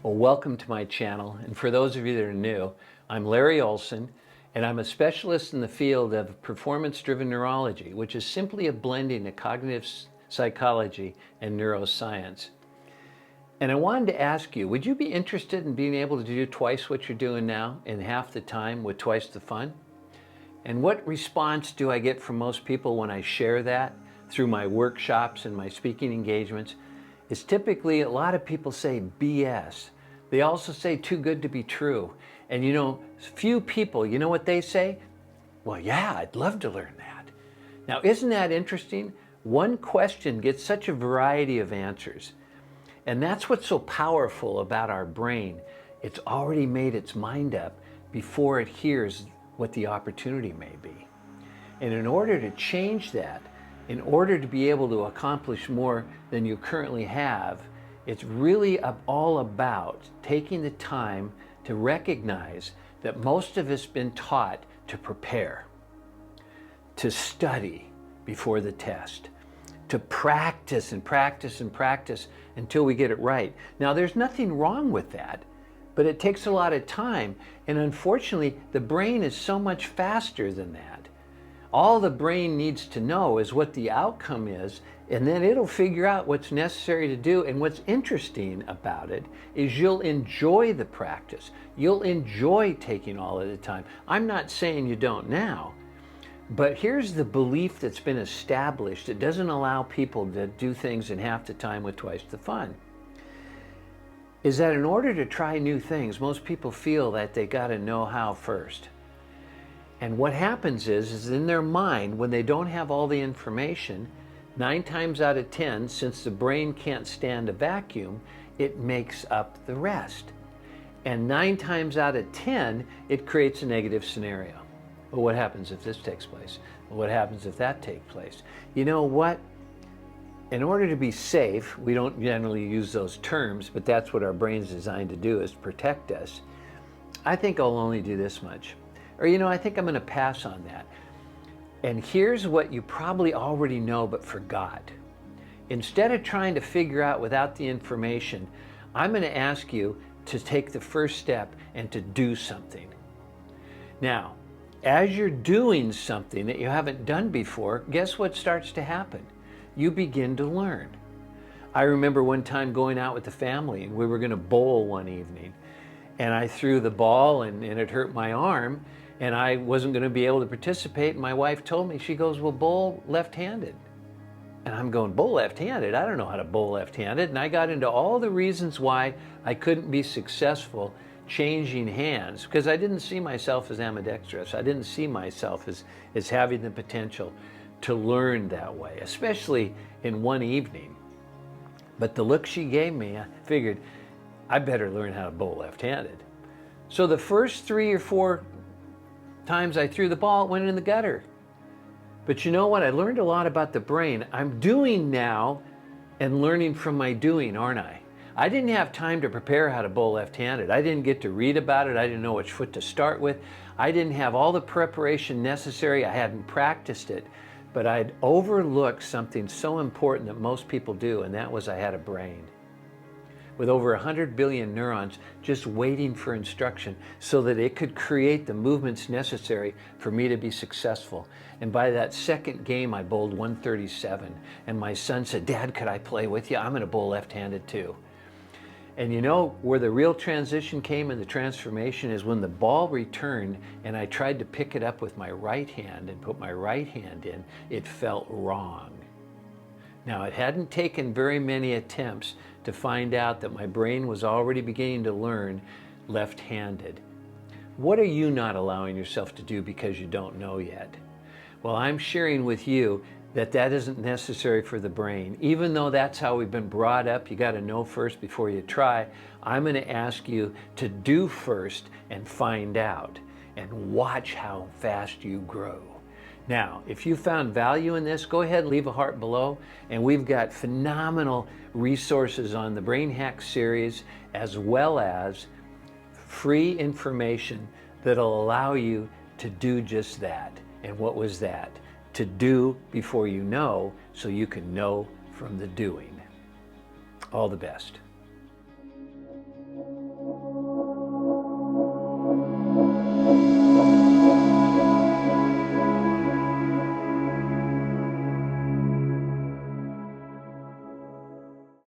Well, welcome to my channel. And for those of you that are new, I'm Larry Olson, and I'm a specialist in the field of performance-driven neurology, which is simply a blending of cognitive psychology and neuroscience. And I wanted to ask you, would you be interested in being able to do twice what you're doing now in half the time with twice the fun? And what response do I get from most people when I share that through my workshops and my speaking engagements? Is typically a lot of people say BS. They also say too good to be true. And you know, few people, you know what they say? Well, yeah, I'd love to learn that. Now, isn't that interesting? One question gets such a variety of answers. And that's what's so powerful about our brain. It's already made its mind up before it hears what the opportunity may be. And in order to change that, in order to be able to accomplish more than you currently have, it's really all about taking the time to recognize that most of us have been taught to prepare, to study before the test, to practice and practice and practice until we get it right. Now, there's nothing wrong with that, but it takes a lot of time. And unfortunately, the brain is so much faster than that. All the brain needs to know is what the outcome is, and then it'll figure out what's necessary to do. And what's interesting about it is you'll enjoy the practice. You'll enjoy taking all of the time. I'm not saying you don't now, but here's the belief that's been established. It doesn't allow people to do things in half the time with twice the fun. Is that in order to try new things, most people feel that they got to know how first. And what happens is in their mind, when they don't have all the information, 9 times out of 10, since the brain can't stand a vacuum, it makes up the rest. And 9 times out of 10, it creates a negative scenario. Well, what happens if this takes place? Well, what happens if that takes place? You know what? In order to be safe, we don't generally use those terms, but that's what our brain's designed to do, is protect us. I think I'll only do this much. Or, you know, I think I'm going to pass on that. And here's what you probably already know but forgot. Instead of trying to figure out without the information, I'm going to ask you to take the first step and to do something. Now, as you're doing something that you haven't done before, guess what starts to happen? You begin to learn. I remember one time going out with the family, and we were going to bowl one evening. And I threw the ball and it hurt my arm, and I wasn't going to be able to participate. And my wife told me, she goes, well, bowl left-handed. And I'm going, bowl left-handed? I don't know how to bowl left-handed. And I got into all the reasons why I couldn't be successful changing hands, because I didn't see myself as ambidextrous. I didn't see myself as having the potential to learn that way, especially in one evening. But the look she gave me, I figured, I better learn how to bowl left-handed. So the first 3 or 4 times I threw the ball, it went in the gutter. But you know what? I learned a lot about the brain. I'm doing now and learning from my doing, aren't I? I didn't have time to prepare how to bowl left-handed. I didn't get to read about it. I didn't know which foot to start with. I didn't have all the preparation necessary. I hadn't practiced it. But I'd overlooked something so important that most people do, and that was I had a brain with over 100 billion neurons just waiting for instruction so that it could create the movements necessary for me to be successful. And by that second game, I bowled 137. And my son said, Dad, could I play with you? I'm going to bowl left-handed too. And you know where the real transition came in the transformation is when the ball returned and I tried to pick it up with my right hand and put my right hand in, it felt wrong. Now, it hadn't taken very many attempts to find out that my brain was already beginning to learn left-handed. What are you not allowing yourself to do because you don't know yet? Well, I'm sharing with you that that isn't necessary for the brain. Even though that's how we've been brought up, you got to know first before you try. I'm going to ask you to do first and find out, and watch how fast you grow. Now, if you found value in this, go ahead and leave a heart below. And we've got phenomenal resources on the Brain Hack series, as well as free information that'll allow you to do just that. And what was that? To do before you know, so you can know from the doing. All the best.